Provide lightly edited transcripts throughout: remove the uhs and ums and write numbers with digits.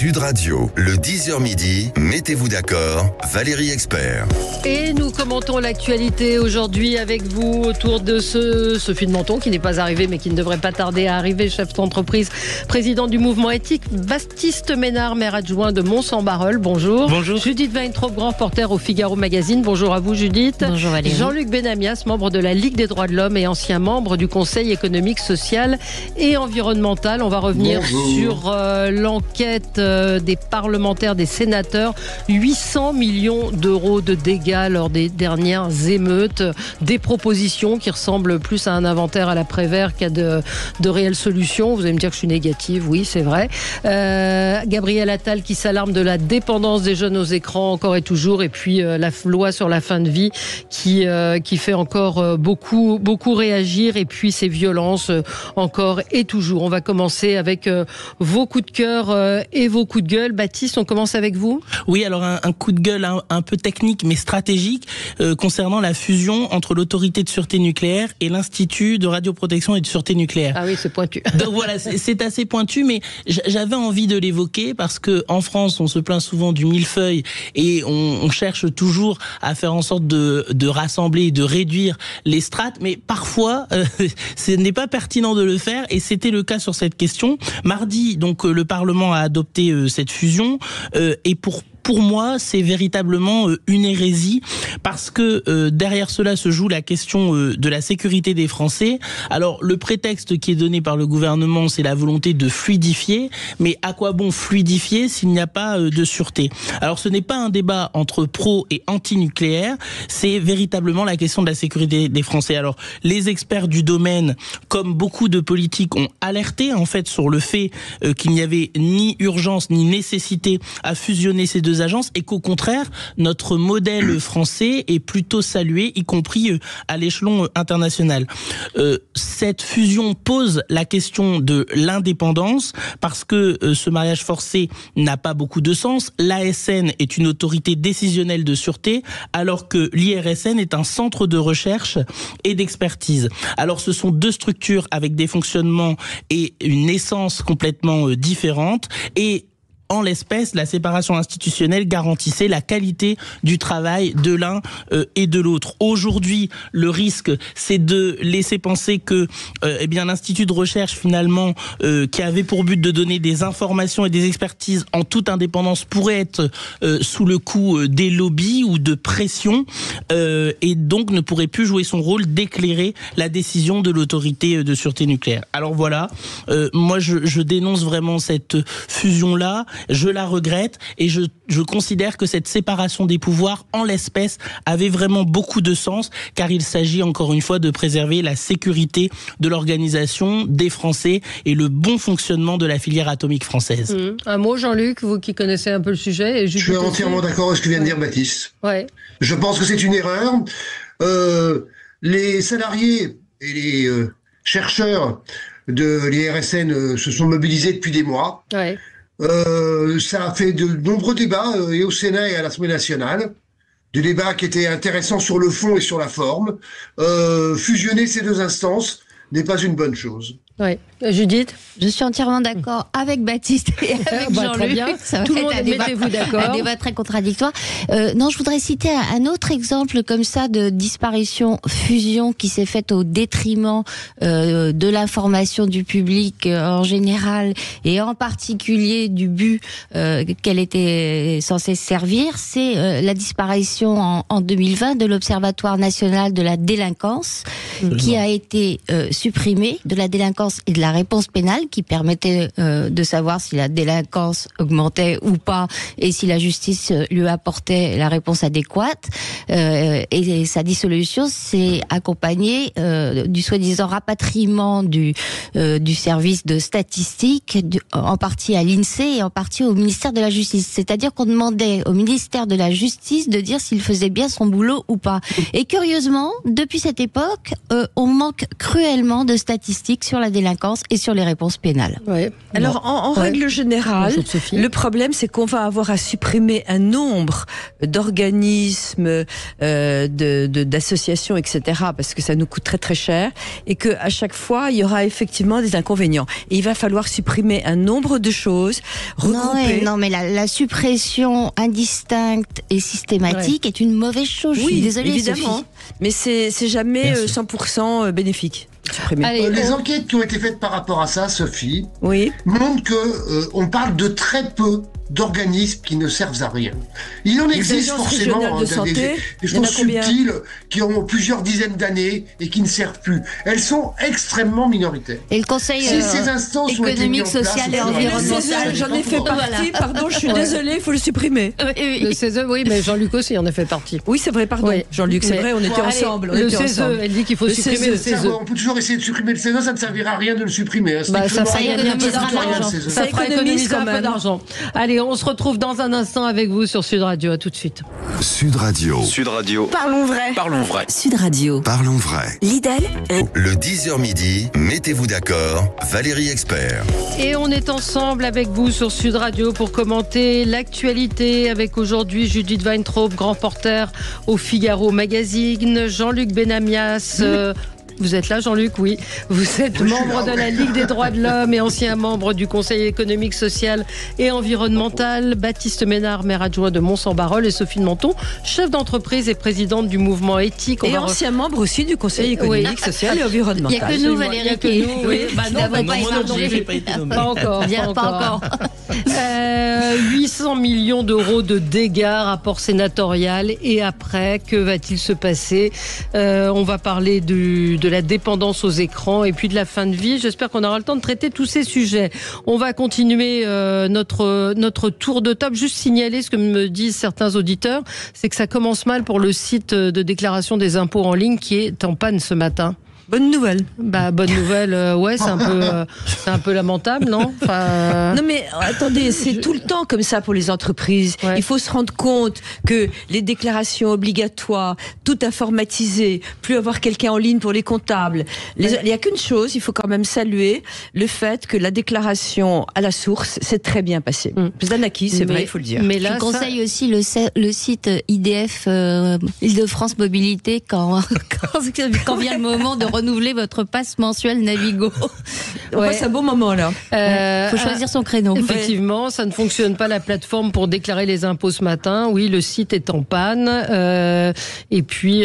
Sud Radio, le 10h midi, mettez-vous d'accord, Valérie Expert. Et nous commentons l'actualité aujourd'hui avec vous autour de Sophie de Menton, qui n'est pas arrivée mais qui ne devrait pas tarder à arriver, chef d'entreprise, président du mouvement éthique. Baptiste Ménard, maire adjoint de Mont-Saint-Barreul, bonjour. Bonjour. Judith Weintraub, grand reporter au Figaro Magazine, bonjour à vous Judith. Bonjour Valérie. Jean-Luc Benamias, membre de la Ligue des droits de l'homme et ancien membre du Conseil économique, social et environnemental. On va revenir sur l'enquête des parlementaires, des sénateurs. 800 millions d'euros de dégâts lors des dernières émeutes. Des propositions qui ressemblent plus à un inventaire à la Prévert qu'à de réelles solutions. Vous allez me dire que je suis négative, oui, c'est vrai. Gabriel Attal qui s'alarme de la dépendance des jeunes aux écrans encore et toujours. Et puis la loi sur la fin de vie qui fait encore beaucoup réagir. Et puis ces violences encore et toujours. On va commencer avec vos coups de cœur et vos coups de gueule. Baptiste, on commence avec vous. Oui, alors un coup de gueule un peu technique mais stratégique concernant la fusion entre l'autorité de sûreté nucléaire et l'Institut de radioprotection et de sûreté nucléaire. Ah oui, c'est pointu. Donc voilà, c'est assez pointu, mais j'avais envie de l'évoquer parce que en France, on se plaint souvent du millefeuille et on cherche toujours à faire en sorte de rassembler et de réduire les strates, mais parfois ce n'est pas pertinent de le faire et c'était le cas sur cette question. Mardi, donc le Parlement a adopté cette fusion et pour moi, c'est véritablement une hérésie parce que derrière cela se joue la question de la sécurité des Français. Alors, le prétexte qui est donné par le gouvernement, c'est la volonté de fluidifier. Mais à quoi bon fluidifier s'il n'y a pas de sûreté ? Alors, ce n'est pas un débat entre pro et anti-nucléaire, c'est véritablement la question de la sécurité des Français. Alors, les experts du domaine, comme beaucoup de politiques, ont alerté en fait sur le fait qu'il n'y avait ni urgence ni nécessité à fusionner ces deux agences et qu'au contraire, notre modèle français est plutôt salué, y compris à l'échelon international. Cette fusion pose la question de l'indépendance parce que ce mariage forcé n'a pas beaucoup de sens. L'ASN est une autorité décisionnelle de sûreté alors que l'IRSN est un centre de recherche et d'expertise. Alors ce sont deux structures avec des fonctionnements et une essence complètement différentes et en l'espèce, la séparation institutionnelle garantissait la qualité du travail de l'un et de l'autre. Aujourd'hui, le risque, c'est de laisser penser que l'Institut de recherche, finalement, qui avait pour but de donner des informations et des expertises en toute indépendance, pourrait être sous le coup des lobbies ou de pression et donc ne pourrait plus jouer son rôle d'éclairer la décision de l'autorité de sûreté nucléaire. Alors voilà, moi je dénonce vraiment cette fusion-là. Je la regrette et je considère que cette séparation des pouvoirs, en l'espèce, avait vraiment beaucoup de sens, car il s'agit encore une fois de préserver la sécurité de l'organisation, des Français et le bon fonctionnement de la filière atomique française. Un mot, Jean-Luc, vous qui connaissez un peu le sujet. Et je suis entièrement d'accord avec ce que vient de dire Baptiste. Ouais. Je pense que c'est une erreur. Les salariés et les chercheurs de l'IRSN se sont mobilisés depuis des mois. Ouais. Ça a fait de nombreux débats et au Sénat et à l'Assemblée nationale, des débats qui étaient intéressants sur le fond et sur la forme. Fusionner ces deux instances n'est pas une bonne chose. Oui. Judith ? Je suis entièrement d'accord avec Baptiste et avec Jean-Luc. Ça va Tout le monde, mettez-vous d'accord. Un débat très contradictoire. Non, je voudrais citer un autre exemple comme ça de disparition-fusion qui s'est faite au détriment de l'information du public en général et en particulier du but qu'elle était censée servir. C'est la disparition en 2020 de l'Observatoire national de la délinquance qui a été supprimé, de la délinquance et de la réponse pénale qui permettait de savoir si la délinquance augmentait ou pas et si la justice lui apportait la réponse adéquate. Et sa dissolution s'est accompagnée du soi-disant rapatriement du service de statistique, en partie à l'INSEE et en partie au ministère de la Justice. C'est-à-dire qu'on demandait au ministère de la Justice de dire s'il faisait bien son boulot ou pas. Et curieusement, depuis cette époque, on manque cruellement de statistiques sur la délinquance et sur les réponses pénales. Ouais. Alors, en règle générale, Bonjour, Sophie. le problème, c'est qu'on va avoir à supprimer un nombre d'organismes, d'associations, etc., parce que ça nous coûte très très cher, et que à chaque fois, il y aura effectivement des inconvénients. Et il va falloir supprimer un nombre de choses, regrouper. Non, mais la suppression indistincte et systématique est une mauvaise chose. Je suis désolée, évidemment. Sophie. Mais c'est jamais 100% bénéfique. Supprimer. Allez, Les enquêtes qui ont été faites par rapport à ça, Sophie, Oui. montrent que on parle de très peu d'organismes qui ne servent à rien. Il en existe agences forcément régionales de des santé, des il y en a choses combien? subtiles qui ont plusieurs dizaines d'années et qui ne servent plus. Elles sont extrêmement minoritaires. Et le Conseil Si ces instances ont été économique, mises en place, social et au fur et à mesure, environnemental. J'en ai fait partie, Voilà. pardon, je suis désolée, il faut le supprimer. le CESE, oui, mais Jean-Luc aussi en a fait partie. Oui, c'est vrai, pardon. Oui. Jean-Luc, c'est Mais- vrai, on était Allez, ensemble. On le était CESE, ensemble. elle dit qu'il faut Le supprimer le CESE. CESE. on peut toujours essayer de supprimer le CESE, ça ne servira à rien de le supprimer. Hein. Bah, ça Strictement ferait rien. économiser Ça ne coûte rien, d'argent. le CESE. Ça fera économise économiser quand un peu même. d'argent. Allez, on se retrouve dans un instant avec vous sur Sud Radio. À tout de suite. Sud Radio. Sud Radio. Parlons vrai. Parlons vrai. Sud Radio. Parlons vrai. Lidl, Le 10h midi, mettez-vous d'accord, Valérie Expert. Et on est ensemble avec vous sur Sud Radio pour commenter l'actualité avec aujourd'hui Judith Weintraub, grand reporter au Figaro Magazine, Jean-Luc Benamias. Vous êtes là, Jean-Luc? Oui. Vous êtes Oui, je suis membre là, de la ouais. Ligue des droits de l'homme et ancien membre du Conseil économique, social et environnemental. Baptiste Ménard, maire adjoint de Mont-Saint-Barreul, et Sophie de Menton, chef d'entreprise et présidente du mouvement éthique. On Et va ancien membre aussi du Conseil économique, social et Il environnemental. n'y a que nous, Il y a Valérie, que qui nous, oui. Bah non, n'avons bah pas non, moi non plus, émargé. j'ai pas été nommé. Pas encore. Bien, pas encore. 800 millions d'euros de dégâts, rapport sénatorial. Et après, que va-t-il se passer? On va parler de la dépendance aux écrans et puis de la fin de vie. J'espère qu'on aura le temps de traiter tous ces sujets. On va continuer notre tour de table. Juste signaler ce que me disent certains auditeurs, c'est que ça commence mal pour le site de déclaration des impôts en ligne qui est en panne ce matin. Bonne nouvelle. Bah, bonne nouvelle, ouais, c'est un peu lamentable, non? Enfin, Non mais attendez, c'est tout le temps comme ça pour les entreprises. Ouais. Il faut se rendre compte que les déclarations obligatoires, tout informatisé, plus avoir quelqu'un en ligne pour les comptables. Il n'y a qu'une chose, il faut quand même saluer le fait que la déclaration à la source s'est très bien passée. C'est un acquis, c'est vrai, il faut le dire. Mais Je là, conseille aussi le site IDF Île-de-France Mobilité quand vient le moment de renouveler votre passe mensuel Navigo. On passe un bon moment là. Il faut choisir son créneau. Effectivement, ça ne fonctionne pas la plateforme pour déclarer les impôts ce matin. Oui, le site est en panne. Et puis,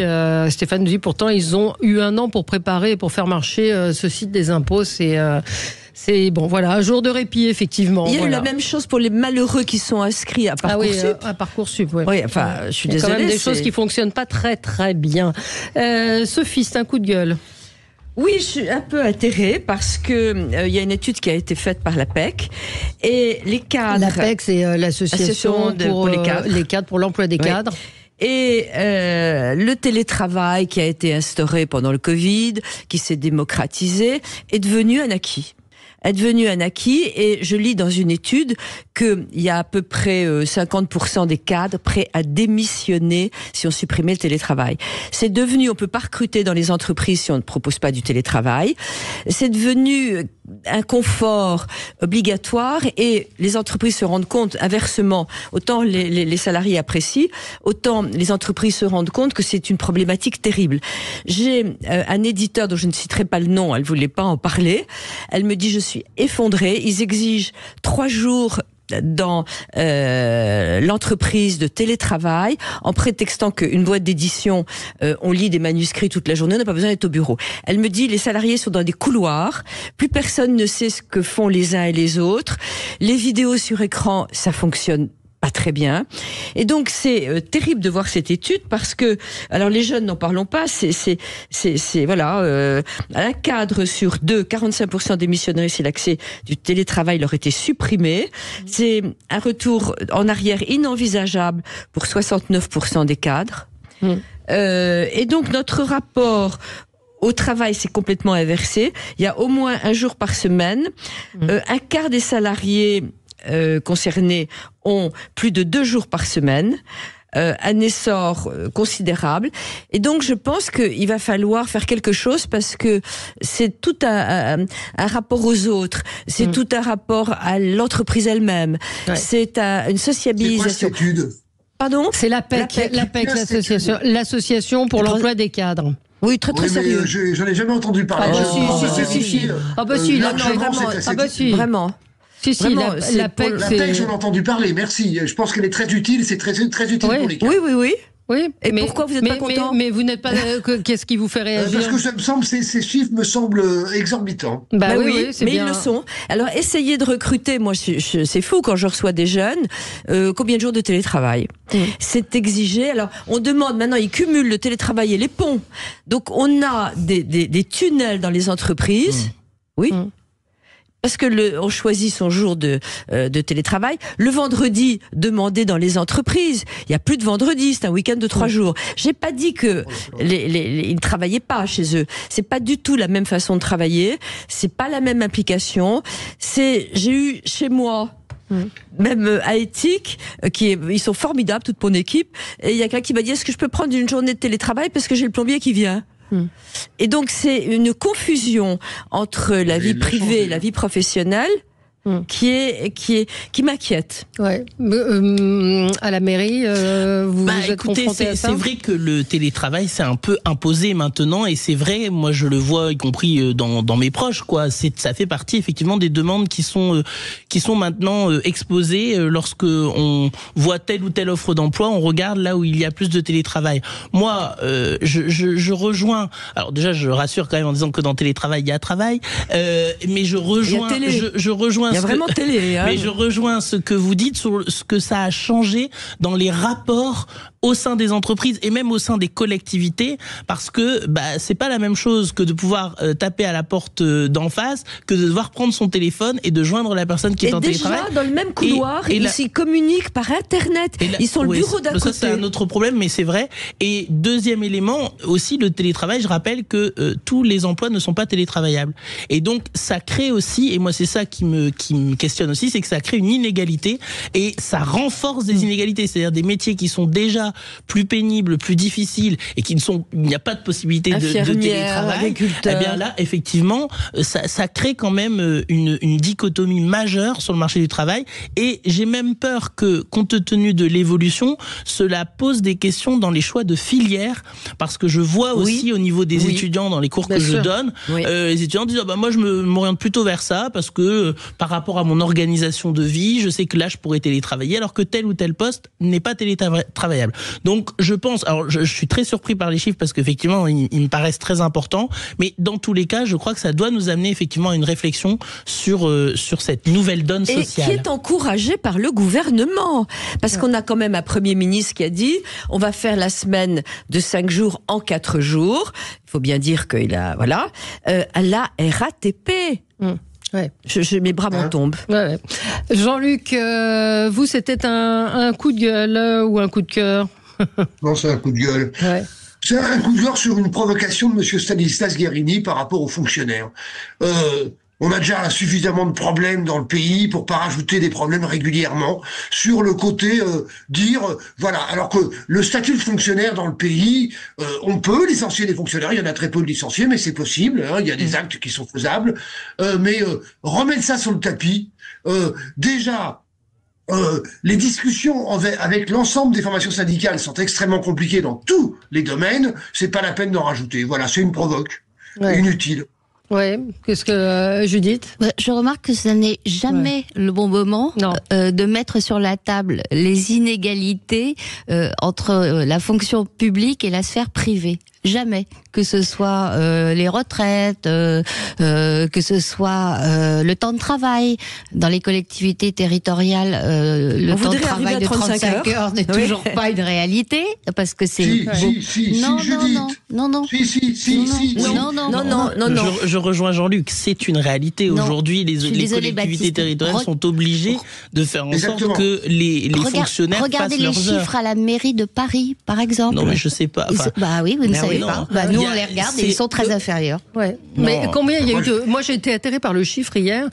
Stéphane nous dit pourtant, ils ont eu 1 an pour préparer et pour faire marcher ce site des impôts. C'est bon, voilà, un jour de répit, effectivement. Il y a eu voilà. la même chose pour les malheureux qui sont inscrits à Parcoursup. Ah oui, à Parcoursup, oui. Oui, enfin, je suis Il y a désolée. quand même des c'est- choses qui fonctionnent pas très très bien. Sophie, c'est un coup de gueule. Oui, je suis un peu atterrée parce que il y a une étude qui a été faite par l'APEC et les cadres. L'APEC, c'est l'association Association pour les cadres. pour l'emploi des Oui. cadres. Et le télétravail qui a été instauré pendant le Covid, qui s'est démocratisé, est devenu un acquis. Et je lis dans une étude qu'il y a à peu près 50% des cadres prêts à démissionner si on supprimait le télétravail. C'est devenu, on peut pas recruter dans les entreprises si on ne propose pas du télétravail. C'est devenu un confort obligatoire et les entreprises se rendent compte, inversement, autant les salariés apprécient, autant les entreprises se rendent compte que c'est une problématique terrible. J'ai un éditeur dont je ne citerai pas le nom, elle voulait pas en parler, elle me dit je suis effondrée, ils exigent 3 jours dans l'entreprise de télétravail en prétextant qu'une boîte d'édition, on lit des manuscrits toute la journée, on n'a pas besoin d'être au bureau. Elle me dit les salariés sont dans des couloirs, plus personne ne sait ce que font les uns et les autres, les vidéos sur écran, ça fonctionne pas très bien. Et donc c'est terrible de voir cette étude parce que, alors les jeunes n'en parlons pas, c'est voilà, un cadre sur 2, 45% démissionneraient si l'accès du télétravail leur était supprimé. C'est un retour en arrière inenvisageable pour 69% des cadres. Et donc notre rapport au travail, c'est complètement inversé. Il y a au moins 1 jour par semaine. Un quart des salariés concernés ont plus de 2 jours par semaine. un essor considérable. Et donc, je pense qu'il va falloir faire quelque chose parce que c'est tout un rapport aux autres, c'est tout un rapport à l'entreprise elle-même, c'est une sociabilisation. C'est quoi cette étude ? Pardon ? C'est l'APEC, l'association pour l'emploi des cadres. Oui, très très sérieux. J'en ai jamais entendu parler. Vraiment. Si, l'APEC, j'en ai entendu parler, merci. Je pense qu'elle est très utile, c'est très utile pour les cadres. Oui. Et pourquoi vous n'êtes pas content ? Mais vous n'êtes pas. Qu'est-ce qui vous fait réagir ? Parce que ça me semble, ces chiffres me semblent exorbitants. Oui, mais ils le sont. Alors, essayez de recruter. Moi, c'est fou quand je reçois des jeunes. Combien de jours de télétravail ? C'est exigé. Alors, on demande maintenant, ils cumulent le télétravail et les ponts. Donc, on a des tunnels dans les entreprises. Oui. Parce que on choisit son jour de télétravail. Le vendredi, demandé dans les entreprises. Il y a plus de vendredi, c'est un week-end de 3 jours. J'ai pas dit que ils ne travaillaient pas chez eux. C'est pas du tout la même façon de travailler. C'est pas la même application. J'ai eu chez moi, même à Éthique, ils sont formidables, toute mon équipe. Et il y a quelqu'un qui m'a dit, est-ce que je peux prendre une journée de télétravail parce que j'ai le plombier qui vient? Et donc c'est une confusion entre la vie privée et la vie professionnelle qui m'inquiète. Ouais. À la mairie, vous êtes confronté à ça ? C'est vrai que le télétravail c'est un peu imposé maintenant, et c'est vrai, moi je le vois, y compris dans mes proches, quoi. Ça fait partie effectivement des demandes qui sont maintenant exposées lorsque on voit telle ou telle offre d'emploi. On regarde là où il y a plus de télétravail. Moi, je rejoins. Alors déjà, je rassure quand même en disant que dans télétravail il y a travail, mais je rejoins. Je rejoins. Il y a vraiment télé. Mais je rejoins ce que vous dites sur ce que ça a changé dans les rapports au sein des entreprises et même au sein des collectivités, parce que c'est pas la même chose que de pouvoir taper à la porte d'en face que de devoir prendre son téléphone et de joindre la personne qui est en télétravail. Et déjà, dans le même couloir, ils s'y communiquent par Internet. Ils sont le bureau d'à côté. Ça, c'est un autre problème, mais c'est vrai. Et deuxième élément, aussi le télétravail, je rappelle que tous les emplois ne sont pas télétravaillables. Et donc, ça crée aussi, et moi c'est ça qui me questionne aussi, c'est que ça crée une inégalité et ça renforce des inégalités. C'est-à-dire des métiers qui sont déjà plus pénibles, plus difficiles et il n'y a pas de possibilité de télétravail. Eh bien là, effectivement, ça crée quand même une dichotomie majeure sur le marché du travail, et j'ai même peur que, compte tenu de l'évolution, cela pose des questions dans les choix de filière, parce que je vois aussi au niveau des étudiants dans les cours que je donne, les étudiants disent moi je m'oriente plutôt vers ça parce que par rapport à mon organisation de vie, je sais que là je pourrais télétravailler alors que tel ou tel poste n'est pas télétravaillable. Donc je pense, alors je suis très surpris par les chiffres parce qu'effectivement ils me paraissent très importants, mais dans tous les cas je crois que ça doit nous amener effectivement à une réflexion sur cette nouvelle donne sociale. Et qui est encouragée par le gouvernement, parce qu'on a quand même un Premier ministre qui a dit on va faire la semaine de 5 jours en 4 jours. Il faut bien dire qu'il a la RATP. Ouais. Mes bras m'en tombent. Ouais. Jean-Luc, vous, c'était un coup de gueule ou un coup de cœur? Non, c'est un coup de gueule. Ouais. C'est un coup de cœur sur une provocation de M. Stanislas Guerini par rapport aux fonctionnaires. On a déjà suffisamment de problèmes dans le pays pour pas rajouter des problèmes régulièrement sur le côté voilà, alors que le statut de fonctionnaire dans le pays, on peut licencier des fonctionnaires, il y en a très peu de licenciés, mais c'est possible, il y a des actes qui sont faisables, mais remettre ça sur le tapis, déjà les discussions avec l'ensemble des formations syndicales sont extrêmement compliquées dans tous les domaines, c'est pas la peine d'en rajouter. Voilà, c'est une provoque inutile. Oui, qu'est-ce que Judith ? Je remarque que ce n'est jamais le bon moment de mettre sur la table les inégalités entre la fonction publique et la sphère privée. Jamais. Que ce soit les retraites, que ce soit le temps de travail. Dans les collectivités territoriales, le temps de travail de 35 heures n'est toujours pas une réalité, parce que c'est... Non. Je rejoins Jean-Luc, c'est une réalité. Aujourd'hui, les collectivités territoriales sont obligées de faire en sorte que les fonctionnaires fassent leurs heures. Regardez les chiffres à la mairie de Paris, par exemple. Non, mais je sais pas. Bah oui, vous ne savez pas. Nous, on les regarde et ils sont très inférieurs. Ouais. Mais combien il y a eu de... Moi, j'ai été atterrée par le chiffre hier.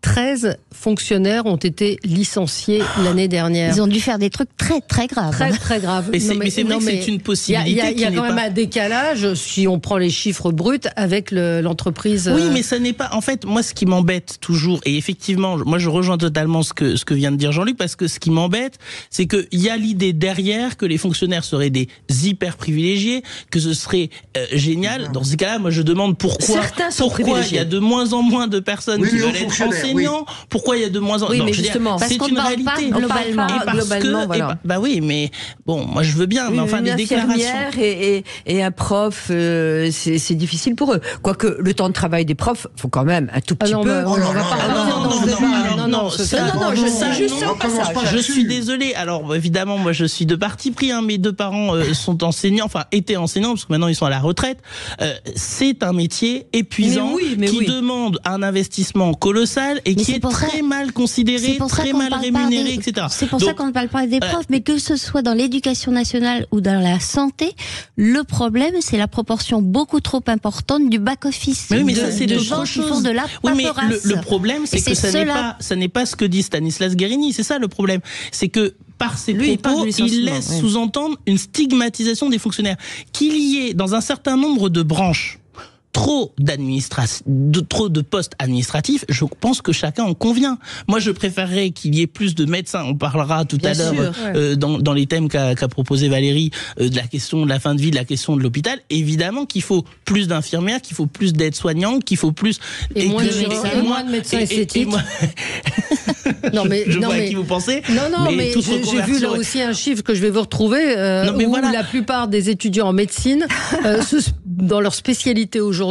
13 fonctionnaires ont été licenciés l'année dernière. Ils ont dû faire des trucs très très graves. Très très graves. Mais c'est vrai que c'est une possibilité. Il y a quand même un décalage si on prend les chiffres bruts avec l'entreprise. Oui, mais ça n'est pas. En fait, moi, ce qui m'embête toujours, et effectivement, moi, je rejoins totalement ce que vient de dire Jean-Luc, parce que ce qui m'embête, c'est qu'il y a l'idée derrière que les fonctionnaires seraient des hyper privilégiés, que ce serait génial. Dans ce cas-là, moi, je demande pourquoi il y a de moins en moins de personnes qui veulent être enseignants. Pourquoi il y a de moins en moins. Oui, mais justement, parce qu'on ne parle pas globalement. Voilà. Bah oui, mais bon, moi je veux bien, mais enfin des déclarations. Et un prof, c'est difficile pour eux. Quoique le temps de travail des profs, faut quand même un tout petit peu. Je suis désolé. Alors évidemment, moi je suis de parti pris. Mes deux parents sont enseignants, enfin étaient enseignants parce que maintenant ils sont à la retraite. C'est un métier épuisant qui demande un investissement colossal et qui est très mal considéré, très mal rémunéré, etc. C'est pour ça qu'on ne parle pas des profs, mais que ce soit dans l'éducation nationale ou dans la santé, le problème, c'est la proportion beaucoup trop importante du back-office. Mais oui, mais ça, c'est de autre gens chose. qui font de la paperasse. Oui, mais le problème, c'est que ça n'est pas ce que dit Stanislas Guerini. C'est ça le problème. C'est que par ses propos, il laisse sous-entendre une stigmatisation des fonctionnaires. Qu'il y ait dans un certain nombre de branches trop de postes administratifs, je pense que chacun en convient. Moi, je préférerais qu'il y ait plus de médecins. On parlera tout à l'heure dans les thèmes qu'a proposé Valérie, de la question de la fin de vie, de la question de l'hôpital. Évidemment qu'il faut plus d'infirmières, qu'il faut plus d'aides-soignantes, qu'il faut plus... Et moins de médecins esthétiques. Non, mais, je vois à qui vous pensez. Non, mais j'ai vu là aussi un chiffre que je vais vous retrouver, où la plupart des étudiants en médecine, dans leur spécialité aujourd'hui,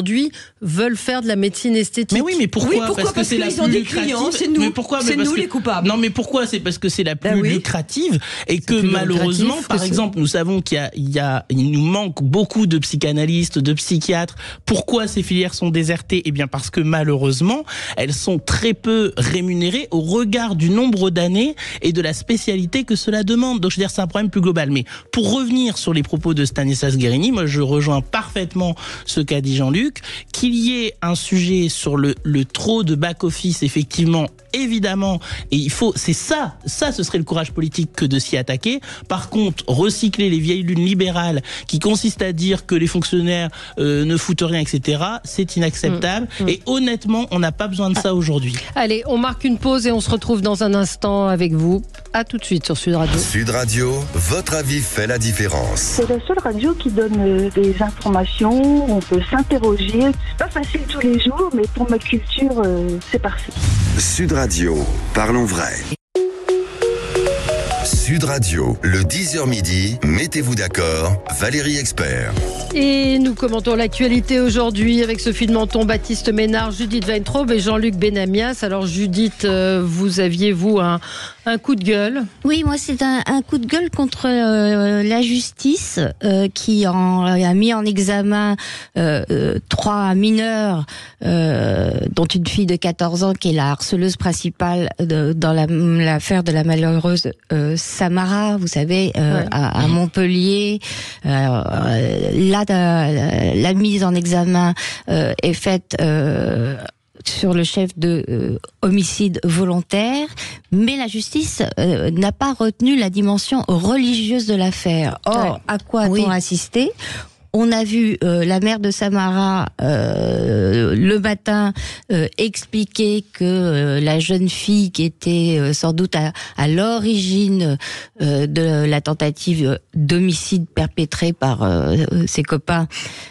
veulent faire de la médecine esthétique. Mais oui, mais pourquoi, parce que c'est la plus lucrative. C'est nous, c'est nous les coupables. Non, mais pourquoi? C'est parce que c'est la plus lucrative et que malheureusement, par exemple, nous savons il nous manque beaucoup de psychanalystes, de psychiatres. Pourquoi ces filières sont désertées? Eh bien, parce que malheureusement, elles sont très peu rémunérées au regard du nombre d'années et de la spécialité que cela demande. Donc, je veux dire, c'est un problème plus global. Mais pour revenir sur les propos de Stanislas Guerini, moi, je rejoins parfaitement ce qu'a dit Jean-Luc, qu'il y ait un sujet sur le trop de back-office, effectivement, évidemment, et il faut, c'est ça, ce serait le courage politique que de s'y attaquer. Par contre, recycler les vieilles lunes libérales qui consistent à dire que les fonctionnaires ne foutent rien, etc., c'est inacceptable. Et honnêtement, on n'a pas besoin de ça aujourd'hui. Allez, on marque une pause et on se retrouve dans un instant avec vous. À tout de suite sur Sud Radio. Sud Radio, votre avis fait la différence. C'est la seule radio qui donne des informations, on peut s'interroger. C'est pas facile tous les jours, mais pour ma culture, c'est parfait. Sud Radio, parlons vrai. Sud Radio, le 10h midi, mettez-vous d'accord, Valérie Expert. Et nous commentons l'actualité aujourd'hui avec Sophie de Menton, Baptiste Ménard, Judith Weintraub et Jean-Luc Benamias. Alors Judith, vous aviez, un coup de gueule? Oui, moi c'est un coup de gueule contre la justice qui a mis en examen 3 mineurs, dont une fille de 14 ans qui est la harceleuse principale dans l'affaire de la malheureuse Samara, vous savez, à Montpellier. La mise en examen est faite sur le chef de homicide volontaire, mais la justice n'a pas retenu la dimension religieuse de l'affaire. Or, à quoi a-t-on assisté ? On a vu la mère de Samara le matin expliquer que la jeune fille qui était sans doute à l'origine de la tentative d'homicide perpétrée par ses copains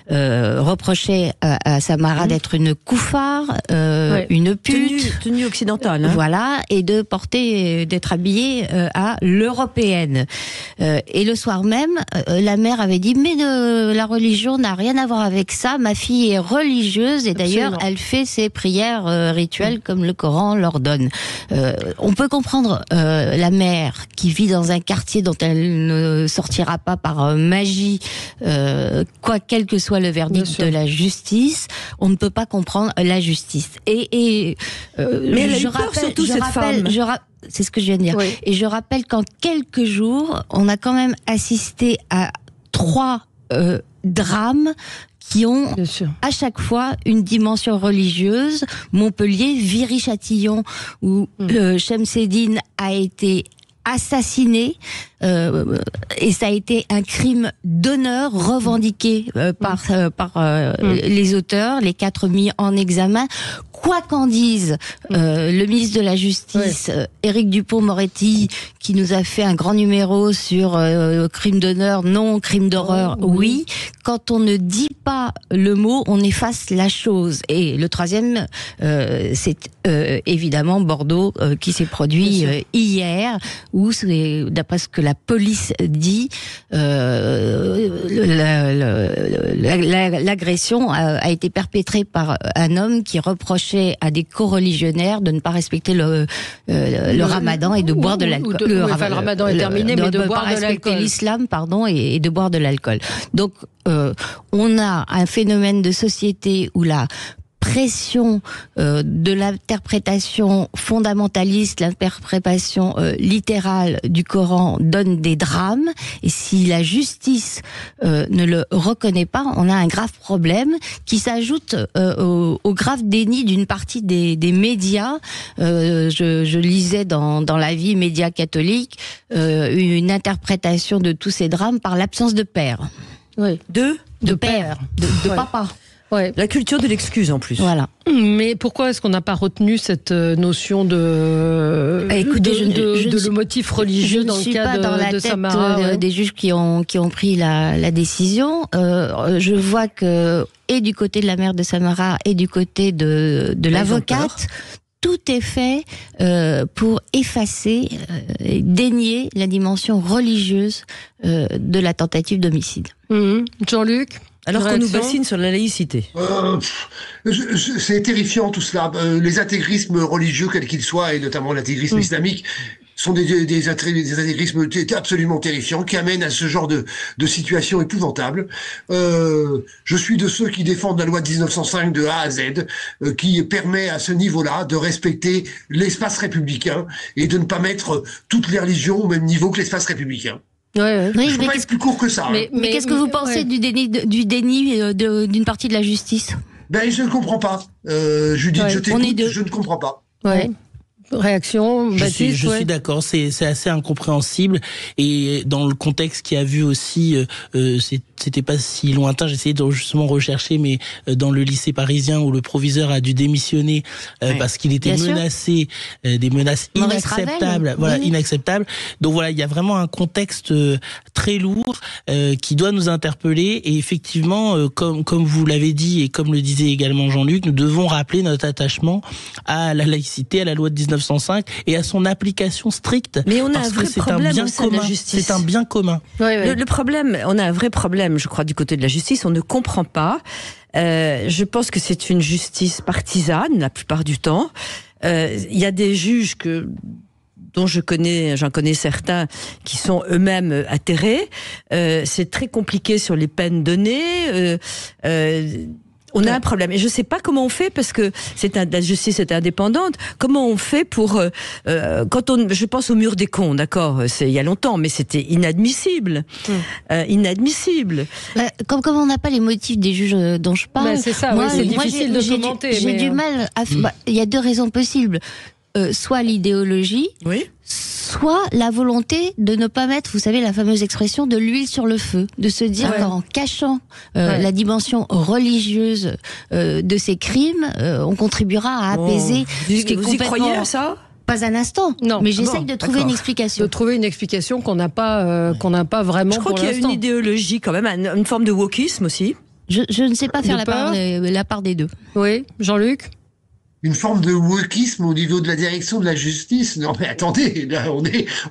reprochait à Samara d'être une couffard, une pute, tenue occidentale, hein. Voilà, et d'être habillée à l'européenne. Et le soir même, la mère avait dit mais la religion n'a rien à voir avec ça. Ma fille est religieuse et d'ailleurs elle fait ses prières rituelles comme le Coran l'ordonne. On peut comprendre la mère qui vit dans un quartier dont elle ne sortira pas par magie, quel que soit le verdict de la justice. On ne peut pas comprendre la justice. Mais elle a eu peur surtout cette femme. C'est ce que je viens de dire. Oui. Et je rappelle qu'en quelques jours, on a quand même assisté à 3 drames qui ont Bien sûr. à chaque fois une dimension religieuse. Montpellier, Viry-Châtillon, où Shemseddine a été assassiné, et ça a été un crime d'honneur revendiqué par les auteurs, les 4 mis en examen. Quoi qu'en dise le ministre de la Justice, Éric Dupond-Moretti, qui nous a fait un grand numéro sur crime d'honneur, non, crime d'horreur, oui. Quand on ne dit pas le mot, on efface la chose. Et le troisième, c'est évidemment Bordeaux, qui s'est produit hier, où, d'après ce que la police dit, l'agression a été perpétrée par un homme qui reprochait à des coreligionnaires de ne pas respecter le ramadan et de boire de l'alcool. Le ramadan est terminé, mais de boire de respecter l'alcool. l'islam, pardon, et de boire de l'alcool. Donc, on a un phénomène de société où la pression de l'interprétation fondamentaliste, l'interprétation littérale du Coran donne des drames, et si la justice ne le reconnaît pas, on a un grave problème qui s'ajoute au grave déni d'une partie des médias. Je lisais dans la vie média catholique une interprétation de tous ces drames par l'absence de père. Oui. De père, de papa. Ouais. La culture de l'excuse en plus. Voilà. Mais pourquoi est-ce qu'on n'a pas retenu cette notion de le motif religieux dans le cas de Samara, des juges qui ont pris la décision. Je vois que, et du côté de la mère de Samara et du côté de l'avocate, tout est fait pour effacer, dénier la dimension religieuse de la tentative d'homicide. Jean-Luc ? Alors qu'on nous bassine sur la laïcité. C'est terrifiant tout cela. Les intégrismes religieux, quels qu'ils soient, et notamment l'intégrisme islamique, sont des intégrismes absolument terrifiants qui amènent à ce genre de situation épouvantable. Je suis de ceux qui défendent la loi de 1905 de A à Z, qui permet à ce niveau-là de respecter l'espace républicain et de ne pas mettre toutes les religions au même niveau que l'espace républicain. Oui, je peux pas être plus court que ça. Mais qu'est-ce que vous pensez du déni d'une partie de la justice ? Ben, je ne comprends pas. Judith, je t'écoute, je ne comprends pas. Ouais. Réaction, Baptiste. Je suis d'accord, c'est assez incompréhensible, et dans le contexte qui a vu aussi, c'était pas si lointain, j'essayais de justement rechercher, mais dans le lycée parisien où le proviseur a dû démissionner parce qu'il était menacé, des menaces inacceptables, inacceptables. Donc voilà, il y a vraiment un contexte très lourd qui doit nous interpeller, et effectivement, comme vous l'avez dit et comme le disait également Jean-Luc, nous devons rappeler notre attachement à la laïcité, à la loi de 1905 et à son application stricte. Mais on a un vrai problème au sein de la justice. C'est un bien commun. Le problème, on a un vrai problème, je crois, du côté de la justice. On ne comprend pas. Je pense que c'est une justice partisane la plupart du temps. Il y a des juges dont j'en connais certains qui sont eux-mêmes atterrés. C'est très compliqué sur les peines données. On a un problème, et je sais pas comment on fait, parce que la justice est indépendante. Comment on fait pour je pense au mur des cons, d'accord, c'est il y a longtemps, mais c'était inadmissible, inadmissible. Comme on n'a pas les motifs des juges dont je parle, c'est ça. C'est difficile de commenter. J'ai du mal. Il y a 2 raisons possibles. Soit l'idéologie, soit la volonté de ne pas mettre, vous savez, la fameuse expression de l'huile sur le feu, de se dire qu'en cachant la dimension religieuse de ces crimes, on contribuera à apaiser ce qui est vous y croyez à ça ? Pas un instant. Non. Mais j'essaye de trouver une explication. De trouver une explication qu'on n'a pas vraiment. Je crois qu'il y a une idéologie quand même, une forme de wokisme aussi. Je ne sais pas faire la part des deux. Oui, Jean-Luc ? Une forme de wokisme au niveau de la direction de la justice. Non, mais attendez, là,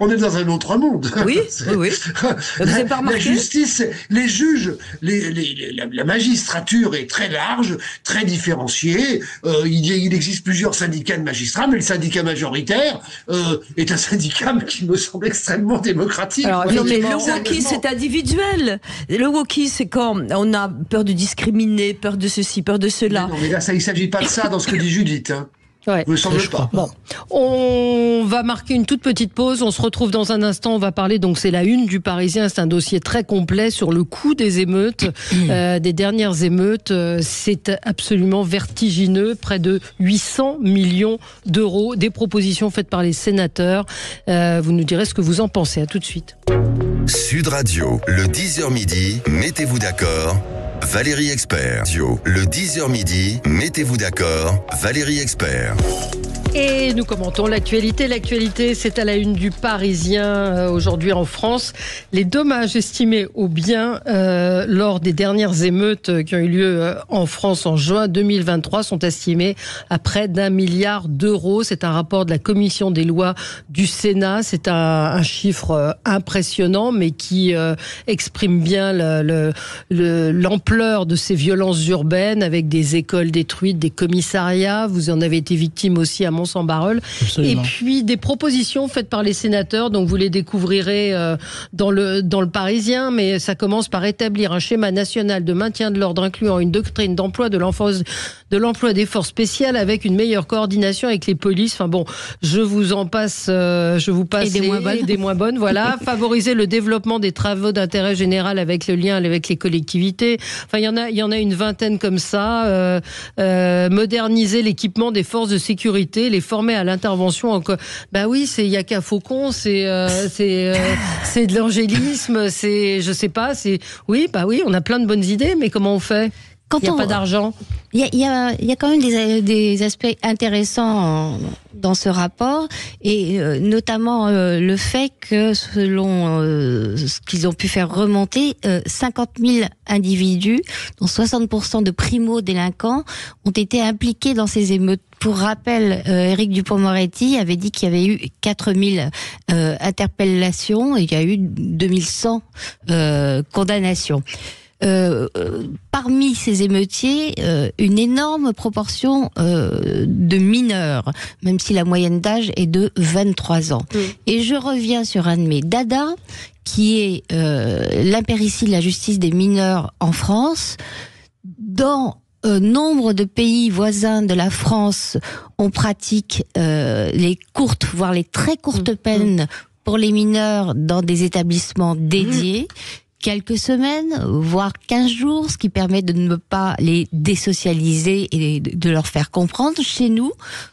on est dans un autre monde. Oui. Vous avez pas remarqué ? La justice, les juges, la magistrature est très large, très différenciée. Il existe plusieurs syndicats de magistrats, mais le syndicat majoritaire est un syndicat qui me semble extrêmement démocratique. Alors, non, mais le wokisme, c'est individuel. Le wokisme, c'est quand on a peur de discriminer, peur de ceci, peur de cela. Non, mais là, il s'agit pas de ça dans ce que dit Judith. Ouais. Vous ne semblez pas. Bon, on va marquer une toute petite pause. On se retrouve dans un instant. On va parler, donc c'est la une du Parisien. C'est un dossier très complet sur le coût des émeutes, des dernières émeutes. C'est absolument vertigineux. Près de 800 millions d'euros. Des propositions faites par les sénateurs. Vous nous direz ce que vous en pensez. À tout de suite. Sud Radio, le 10h midi, mettez-vous d'accord. Valérie Expert. Le 10h midi, mettez-vous d'accord. Valérie Expert. Et nous commentons l'actualité. L'actualité, c'est à la une du Parisien aujourd'hui en France. Les dommages estimés aux biens lors des dernières émeutes qui ont eu lieu en France en juin 2023 sont estimés à près d'1 milliard d'euros. C'est un rapport de la commission des lois du Sénat. C'est un chiffre impressionnant, mais qui exprime bien l'ampleur de ces violences urbaines, avec des écoles détruites, des commissariats. Vous en avez été victime aussi à Mons-en-Barœul. Et puis des propositions faites par les sénateurs, donc vous les découvrirez dans le Parisien, mais ça commence par établir un schéma national de maintien de l'ordre incluant une doctrine d'emploi de l'emploi des forces spéciales avec une meilleure coordination avec les polices. Enfin bon, je vous passe et des moins bonnes. Voilà. Favoriser le développement des travaux d'intérêt général avec le lien avec les collectivités. Enfin, il y en a une vingtaine comme ça. Moderniser l'équipement des forces de sécurité, les former à l'intervention. Bah oui, il y a qu'à Faucon, c'est de l'angélisme, je sais pas, oui, on a plein de bonnes idées, mais comment on fait? Il n'y a pas d'argent. Il y a quand même des aspects intéressants dans ce rapport, et notamment le fait que, selon ce qu'ils ont pu faire remonter, 50 000 individus, dont 60% de primo-délinquants, ont été impliqués dans ces émeutes. Pour rappel, Éric Dupond-Moretti avait dit qu'il y avait eu 4000 interpellations et il y a eu 2100 condamnations. Parmi ces émeutiers, une énorme proportion de mineurs, même si la moyenne d'âge est de 23 ans. Et je reviens sur un de mes dadas, qui est l'impéritie de la justice des mineurs en France. Dans nombre de pays voisins de la France, on pratique les courtes, voire les très courtes peines pour les mineurs dans des établissements dédiés. Quelques semaines, voire 15 jours, ce qui permet de ne pas les désocialiser et de leur faire comprendre. Chez nous,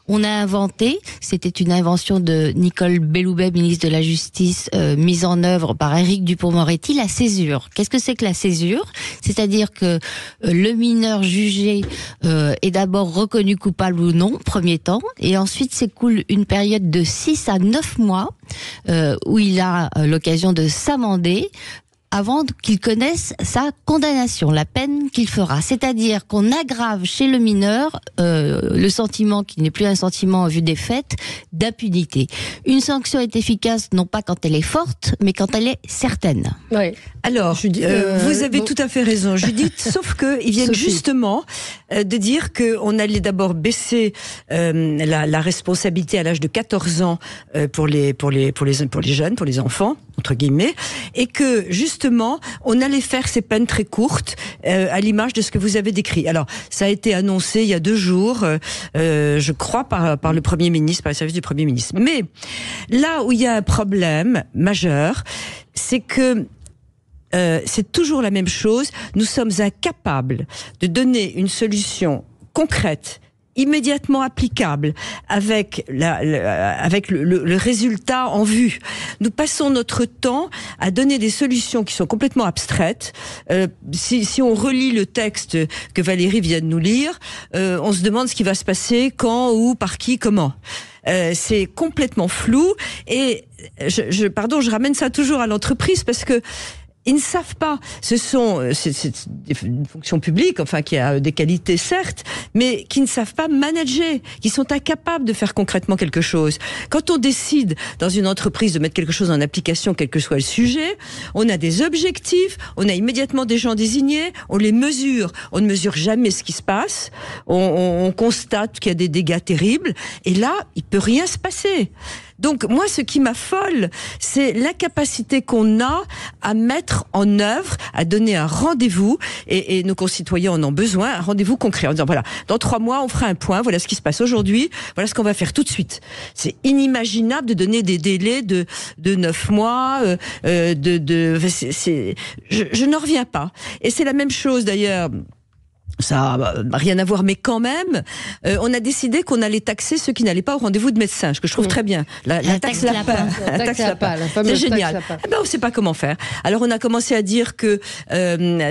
on a inventé, c'était une invention de Nicole Belloubet, ministre de la Justice, mise en œuvre par Éric Dupond-Moretti, la césure. Qu'est-ce que c'est que la césure? C'est-à-dire que le mineur jugé est d'abord reconnu coupable ou non, premier temps, et ensuite s'écoule une période de 6 à 9 mois où il a l'occasion de s'amender, avant qu'il connaisse sa condamnation, la peine qu'il fera. C'est-à-dire qu'on aggrave chez le mineur le sentiment, qui n'est plus un sentiment en vue des faits, d'impunité. Une sanction est efficace non pas quand elle est forte, mais quand elle est certaine. Ouais. Alors, vous avez tout à fait raison, Judith, sauf qu'ils viennent justement de dire qu'on allait d'abord baisser la responsabilité à l'âge de 14 ans pour les jeunes, pour les enfants, entre guillemets, et que justement on allait faire ces peines très courtes à l'image de ce que vous avez décrit. Alors ça a été annoncé il y a 2 jours, je crois par le Premier ministre, par le service du Premier ministre. Mais là où il y a un problème majeur, c'est que c'est toujours la même chose. Nous sommes incapables de donner une solution concrète, immédiatement applicable, avec le résultat en vue. Nous passons notre temps à donner des solutions qui sont complètement abstraites. Si on relit le texte que Valérie vient de nous lire, on se demande ce qui va se passer, quand, où, par qui, comment. C'est complètement flou, et je ramène ça toujours à l'entreprise, parce que ils ne savent pas. C'est une fonction publique, enfin, qui a des qualités, certes, mais qui ne savent pas manager, qui sont incapables de faire concrètement quelque chose. Quand on décide dans une entreprise de mettre quelque chose en application, quel que soit le sujet, on a des objectifs, on a immédiatement des gens désignés, on les mesure. On ne mesure jamais ce qui se passe. On constate qu'il y a des dégâts terribles, et là, il peut rien se passer. Donc moi, ce qui m'affole, c'est l'incapacité qu'on a à mettre en œuvre, à donner un rendez-vous, et nos concitoyens en ont besoin, un rendez-vous concret, en disant voilà, dans 3 mois, on fera un point, voilà ce qui se passe aujourd'hui, voilà ce qu'on va faire tout de suite. C'est inimaginable de donner des délais de 9 mois, je n'en reviens pas. Et c'est la même chose d'ailleurs. Ça n'a rien à voir, mais quand même, on a décidé qu'on allait taxer ceux qui n'allaient pas au rendez-vous de médecin, ce que je trouve très bien. La taxe lapin. C'est génial. Eh ben, on ne sait pas comment faire. Alors, on a commencé à dire que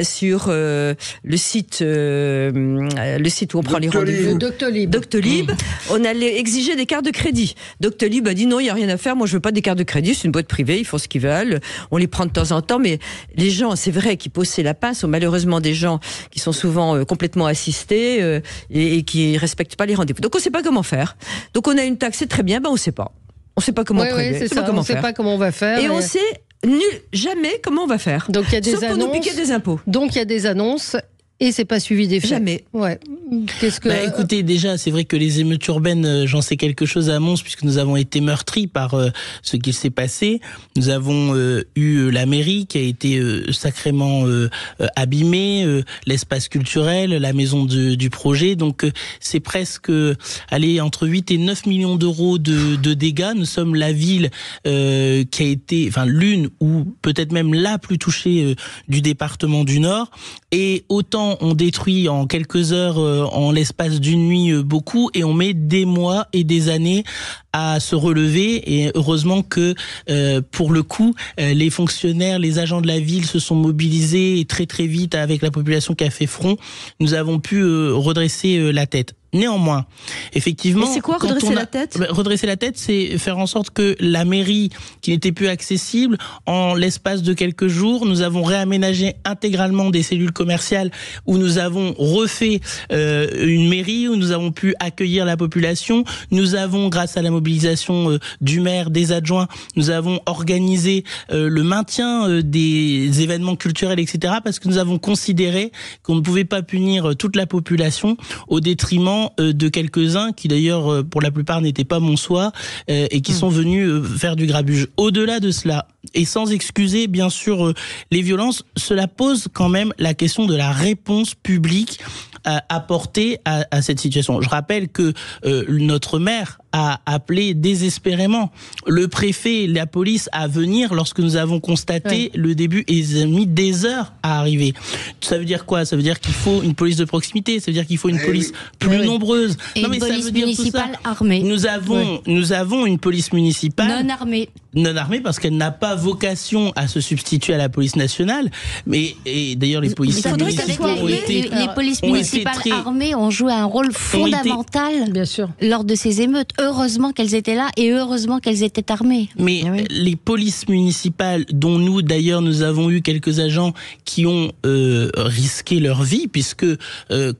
sur le site où on prend les rendez-vous, Doctolib, on allait exiger des cartes de crédit. Doctolib a dit non, il n'y a rien à faire. Moi, je veux pas des cartes de crédit. C'est une boîte privée. Ils font ce qu'ils veulent. On les prend de temps en temps, mais les gens, c'est vrai, qui posent ces lapins sont malheureusement des gens qui sont souvent complètement assistés et qui respectent pas les rendez-vous. Donc on sait pas comment faire. Donc on a une taxe, c'est très bien, ben on sait pas. On sait pas comment prélever, c'est ça, on sait pas comment on va faire. Et on sait jamais comment on va faire. Donc il y a des sauf annonces. Pour nous piquer des impôts. Donc il y a des annonces. Et c'est pas suivi des faits. Jamais. Ouais. Qu'est-ce que... écoutez, déjà, c'est vrai que les émeutes urbaines, j'en sais quelque chose à Mons, puisque nous avons été meurtris par ce qui s'est passé. Nous avons eu la mairie qui a été sacrément abîmée, l'espace culturel, la maison du projet. Donc, c'est presque entre 8 et 9 millions d'euros de dégâts. Nous sommes la ville qui a été, l'une ou peut-être même la plus touchée du département du Nord. Et autant on détruit en quelques heures, en l'espace d'une nuit, beaucoup, et on met des mois et des années à se relever. Et heureusement que, pour le coup, les fonctionnaires, les agents de la ville se sont mobilisés et très très vite avec la population qui a fait front. Nous avons pu redresser la tête. Néanmoins, effectivement... Mais c'est quoi redresser la tête ? Redresser la tête, c'est faire en sorte que la mairie, qui n'était plus accessible, en l'espace de quelques jours, nous avons réaménagé intégralement des cellules commerciales où nous avons refait une mairie, où nous avons pu accueillir la population. Nous avons, grâce à la mobilisation du maire, des adjoints, nous avons organisé le maintien des événements culturels, etc., parce que nous avons considéré qu'on ne pouvait pas punir toute la population au détriment de quelques-uns qui d'ailleurs pour la plupart n'étaient pas monsois et qui sont venus faire du grabuge. Au-delà de cela, et sans excuser bien sûr les violences, cela pose quand même la question de la réponse publique apportée à cette situation. Je rappelle que notre maire a appelé désespérément le préfet et la police à venir lorsque nous avons constaté le début, et ils ont mis des heures à arriver. Ça veut dire quoi ? Ça veut dire qu'il faut une police de proximité, ça veut dire qu'il faut une police plus nombreuse. Et une police municipale armée. Nous avons une police municipale non armée parce qu'elle n'a pas vocation à se substituer à la police nationale. Et d'ailleurs les policiers municipaux les polices municipales armées ont joué un rôle fondamental bien sûr lors de ces émeutes. Heureusement qu'elles étaient là et heureusement qu'elles étaient armées. Mais les polices municipales, dont nous avons eu quelques agents qui ont risqué leur vie, puisque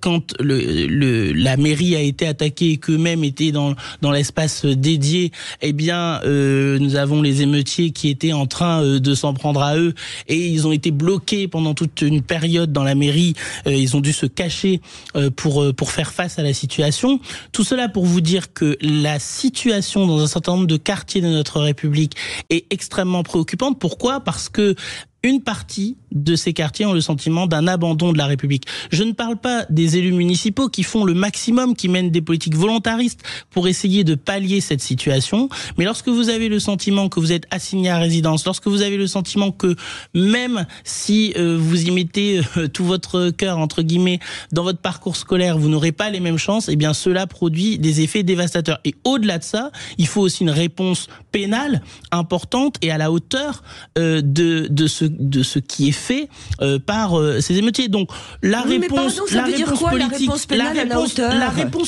quand la mairie a été attaquée et qu'eux-mêmes étaient dans l'espace dédié, eh bien nous avons les émeutiers qui étaient en train de s'en prendre à eux et ils ont été bloqués pendant toute une période dans la mairie. Ils ont dû se cacher pour faire face à la situation. Tout cela pour vous dire que la situation dans un certain nombre de quartiers de notre République est extrêmement préoccupante. Pourquoi ? Parce que une partie de ces quartiers ont le sentiment d'un abandon de la République. Je ne parle pas des élus municipaux qui font le maximum, qui mènent des politiques volontaristes pour essayer de pallier cette situation. Mais lorsque vous avez le sentiment que vous êtes assigné à résidence, lorsque vous avez le sentiment que même si vous y mettez tout votre cœur, entre guillemets, dans votre parcours scolaire, vous n'aurez pas les mêmes chances, eh bien cela produit des effets dévastateurs. Et au-delà de ça, il faut aussi une réponse pénale importante et à la hauteur de ce qui est fait par ces émeutiers. Donc la réponse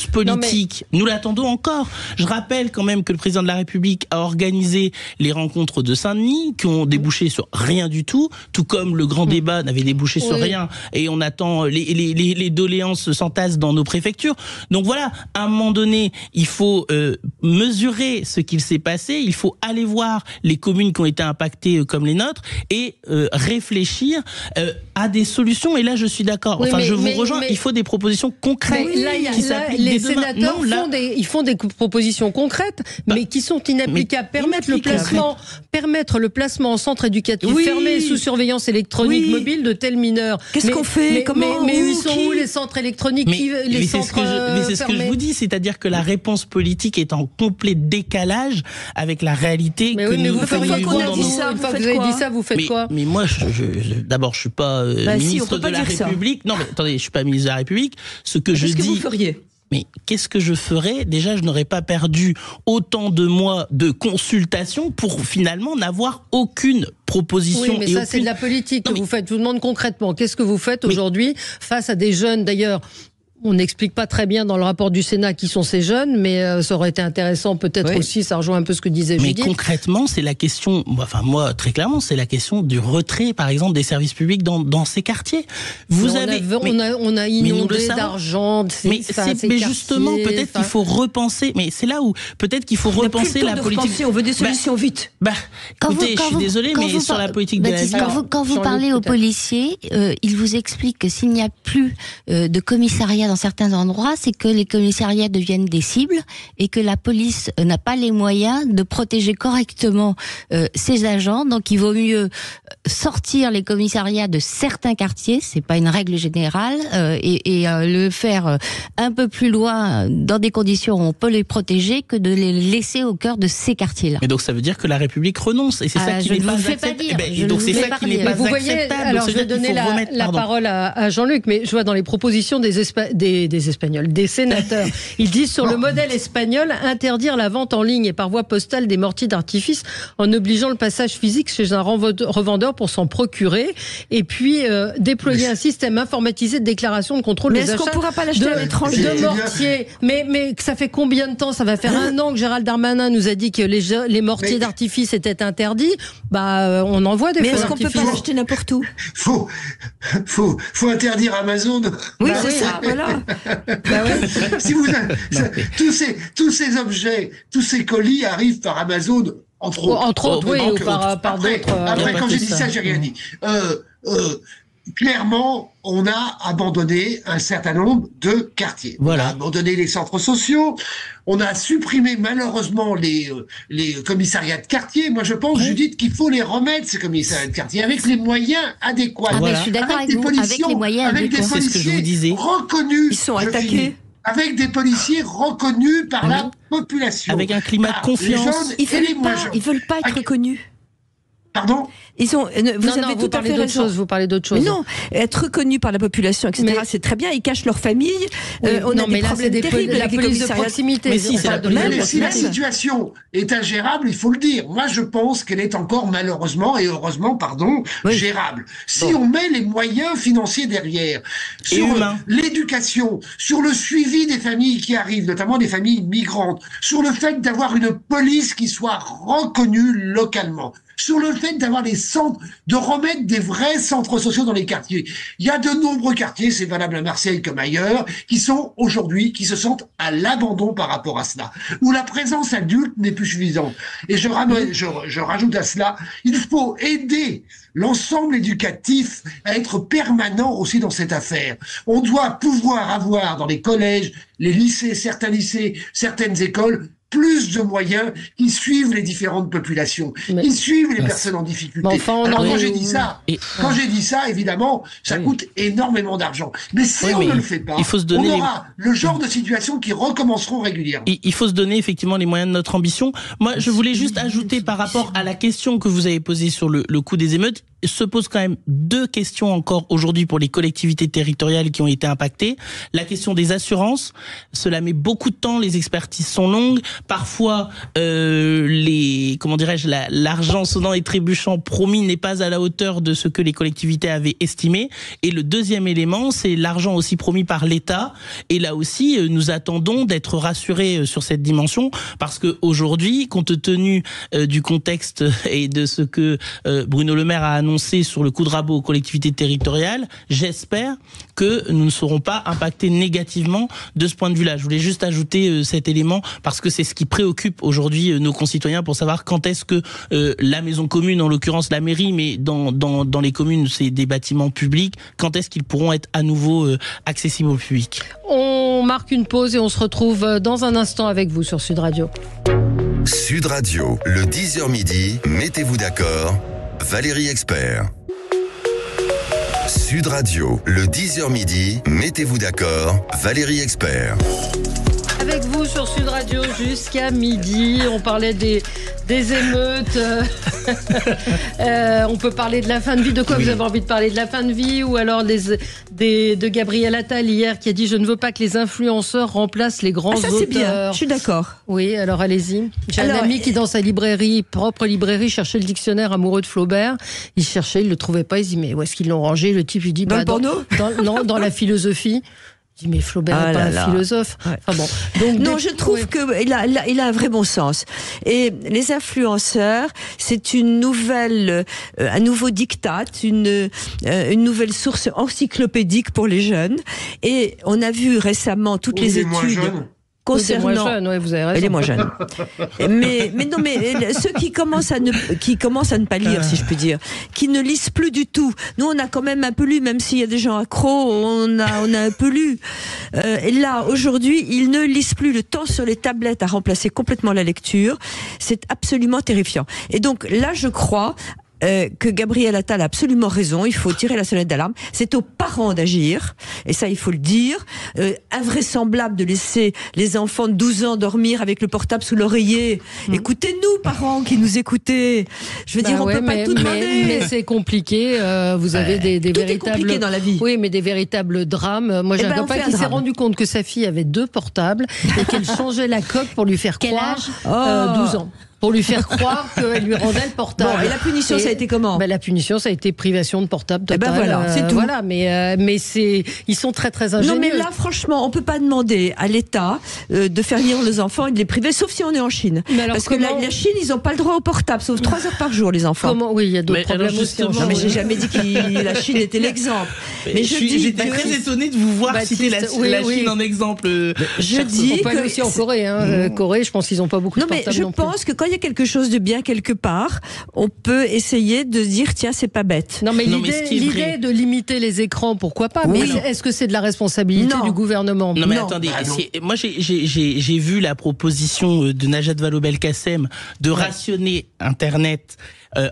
politique, nous l'attendons encore. Je rappelle quand même que le président de la République a organisé les rencontres de Saint-Denis qui ont débouché sur rien du tout comme le grand débat n'avait débouché sur rien, et on attend les doléances s'entassent dans nos préfectures. Donc voilà, à un moment donné, il faut mesurer ce qu'il s'est passé, il faut aller voir les communes qui ont été impactées comme les nôtres et réfléchir à des solutions. Et là, je suis d'accord. Oui, je vous rejoins. Il faut des propositions concrètes. Les sénateurs font des propositions concrètes, mais qui sont inapplicables. Permettre le placement en centre éducatif fermé sous surveillance électronique mobile de tels mineurs. Qu'est-ce qu'on fait? Mais ils sont où les centres électroniques? Mais c'est ce que je vous dis, c'est-à-dire que la réponse politique est en complet décalage avec la réalité que nous une fois que vous avez dit ça, vous faites quoi? Mais moi, d'abord, je suis pas ministre de la République. Non, mais attendez, je suis pas ministre de la République. Qu'est-ce que vous feriez? Mais qu'est-ce que je ferais? Déjà, je n'aurais pas perdu autant de mois de consultation pour finalement n'avoir aucune proposition. Oui, mais ça, c'est de la politique que vous faites. Je vous demande concrètement, qu'est-ce que vous faites aujourd'hui face à des jeunes, d'ailleurs? On n'explique pas très bien dans le rapport du Sénat qui sont ces jeunes, mais ça aurait été intéressant peut-être aussi, ça rejoint un peu ce que disait Judith. Mais concrètement, c'est la question, moi très clairement, c'est la question du retrait, par exemple, des services publics dans ces quartiers. On a inondé d'argent. Mais justement, peut-être qu'il faut repenser, mais c'est là où peut-être qu'il faut repenser la politique. On veut des solutions vite. Écoutez, je suis désolé, mais sur la politique de la ville... Quand vous parlez aux policiers, ils vous expliquent que s'il n'y a plus de commissariat dans certains endroits, c'est que les commissariats deviennent des cibles et que la police n'a pas les moyens de protéger correctement ses agents. Donc il vaut mieux sortir les commissariats de certains quartiers, c'est pas une règle générale, et le faire un peu plus loin dans des conditions où on peut les protéger que de les laisser au cœur de ces quartiers-là. Mais donc ça veut dire que la République renonce, et c'est ça qui n'est pas acceptable. Donc c'est ça qui n'est pas acceptable. Alors je vais donner la parole à Jean-Luc, mais je vois dans les propositions des sénateurs. Ils disent sur le modèle espagnol, interdire la vente en ligne et par voie postale des mortiers d'artifice en obligeant le passage physique chez un revendeur pour s'en procurer, et puis déployer un système informatisé de déclaration de contrôle des achats. Mais est-ce qu'on ne pourra pas l'acheter à l'étranger de mortiers? Mais ça fait combien de temps? Ça va faire 1 an que Gérald Darmanin nous a dit que les mortiers d'artifice étaient interdits. On en voit des feux d'artifice. Mais est-ce qu'on peut pas l'acheter n'importe où? Faut interdire Amazon. Oui, c'est ça, voilà. Si tous ces objets, tous ces colis arrivent par Amazon, entre autres, ou par d'autres. Après, quand j'ai dit ça, j'ai rien dit. Clairement, on a abandonné un certain nombre de quartiers. Voilà. On a abandonné les centres sociaux. On a supprimé malheureusement les commissariats de quartier. Moi, je pense, Judith, qu'il faut les remettre, ces commissariats de quartier, avec les moyens adéquats. Je suis d'accord avec vous, avec les moyens adéquats. C'est ce que je vous disais. Reconnus. Ils sont attaqués. Avec des policiers reconnus par la population. Avec un climat de confiance. Ils veulent pas être reconnus. Pardon? Vous avez tout à fait raison. Vous parlez d'autre chose. Mais non, être reconnu par la population, etc., c'est très bien. Ils cachent leur famille. On a des problèmes terribles avec les polices de proximité. Mais si, si la situation est ingérable, il faut le dire. Moi, je pense qu'elle est encore malheureusement et heureusement, gérable. Si on met les moyens financiers derrière, sur l'éducation, sur le suivi des familles qui arrivent, notamment des familles migrantes, sur le fait d'avoir une police qui soit reconnue localement, sur le fait d'avoir des centres, de remettre des vrais centres sociaux dans les quartiers. Il y a de nombreux quartiers, c'est valable à Marseille comme ailleurs, qui sont aujourd'hui, qui se sentent à l'abandon par rapport à cela, où la présence adulte n'est plus suffisante. Et je rajoute à cela, il faut aider l'ensemble éducatif à être permanent aussi dans cette affaire. On doit pouvoir avoir dans les collèges, les lycées, certaines écoles, plus de moyens qui suivent les différentes populations, qui suivent les personnes en difficulté. Quand j'ai dit ça, évidemment, ça coûte énormément d'argent. Mais si on ne le fait pas, on aura le genre de situations qui recommenceront régulièrement. Il faut se donner effectivement les moyens de notre ambition. Moi, je voulais juste ajouter par rapport à la question que vous avez posée sur le coût des émeutes, se pose quand même 2 questions encore aujourd'hui pour les collectivités territoriales qui ont été impactées. La question des assurances, cela met beaucoup de temps, les expertises sont longues. Parfois, l'argent sonnant et trébuchant promis n'est pas à la hauteur de ce que les collectivités avaient estimé. Et le deuxième élément, c'est l'argent aussi promis par l'État. Et là aussi, nous attendons d'être rassurés sur cette dimension, parce que aujourd'hui, compte tenu du contexte et de ce que Bruno Le Maire a annoncé annoncé sur le coup de rabot aux collectivités territoriales, j'espère que nous ne serons pas impactés négativement de ce point de vue-là. Je voulais juste ajouter cet élément parce que c'est ce qui préoccupe aujourd'hui nos concitoyens pour savoir quand est-ce que la maison commune, en l'occurrence la mairie, mais dans les communes, c'est des bâtiments publics, quand est-ce qu'ils pourront être à nouveau accessibles au public. On marque une pause et on se retrouve dans un instant avec vous sur Sud Radio. Sud Radio, le 10h midi, mettez-vous d'accord, Valérie Expert. Sud Radio, le 10h midi, mettez-vous d'accord, Valérie Expert. Avec vous sur Sud Radio jusqu'à midi, on parlait des émeutes, on peut parler de la fin de vie. De quoi vous avez envie de parler? De la fin de vie ou alors de Gabriel Attal hier qui a dit « Je ne veux pas que les influenceurs remplacent les grands auteurs ». C'est bien, je suis d'accord. Oui, alors allez-y. J'ai un ami qui dans sa propre librairie, cherchait le dictionnaire amoureux de Flaubert. Il cherchait, il le trouvait pas, il dit « Mais où est-ce qu'ils l'ont rangé » Le type, il dit « Dans le porno ? Dans la philosophie ». Je dis, mais Flaubert n'est pas un philosophe. Ouais. Enfin bon. Donc, non, je trouve qu'il a un vrai bon sens. Et les influenceurs, c'est un nouveau diktat, une nouvelle source encyclopédique pour les jeunes. Et on a vu récemment toutes les études concernant. Elle est moins jeune, ouais, vous avez raison. Elle est moins jeune. mais non, mais ceux qui commencent à ne pas lire, si je puis dire, qui ne lisent plus du tout. Nous, on a quand même un peu lu, même s'il y a des gens accros, on a un peu lu. Et là, aujourd'hui, ils ne lisent plus. Le temps sur les tablettes a remplacé complètement la lecture. C'est absolument terrifiant. Et donc là, je crois que Gabriel Attal a absolument raison, il faut tirer la sonnette d'alarme. C'est aux parents d'agir, et ça il faut le dire. Invraisemblable de laisser les enfants de 12 ans dormir avec le portable sous l'oreiller. Écoutez-nous, parents qui nous écoutez. Je veux dire, on peut pas tout demander. Mais c'est compliqué, vous avez des tout véritables... est compliqué dans la vie. Oui, mais des véritables drames. Moi j'ai un copain qui s'est rendu compte que sa fille avait 2 portables et qu'elle changeait la coque pour lui faire croire 12 ans. Pour lui faire croire qu'elle lui rendait le portable. Bon, et la punition, ça a été comment? La punition, ça a été privation de portable totale. Voilà, c'est tout. Voilà, mais ils sont très très ingénieux. Non, mais là, franchement, on peut pas demander à l'État de faire lire les enfants et de les priver, sauf si on est en Chine. Parce que la Chine, ils ont pas le droit au portable, sauf 3 heures par jour, les enfants. Oui, il y a d'autres problèmes aussi. Non, mais j'ai jamais dit que la Chine était l'exemple. Mais j'étais très étonné de vous voir citer la Chine en exemple. Je dis on peut aller aussi en Corée. Corée, je pense qu'ils ont pas beaucoup de portables. Non, mais je pense que quand il y a quelque chose de bien quelque part, on peut essayer de dire tiens, c'est pas bête. Non, mais l'idée de limiter les écrans, pourquoi pas? Mais est-ce que c'est de la responsabilité du gouvernement? Non, mais attendez, moi j'ai vu la proposition de Najat Vallaud-Belkacem de rationner Internet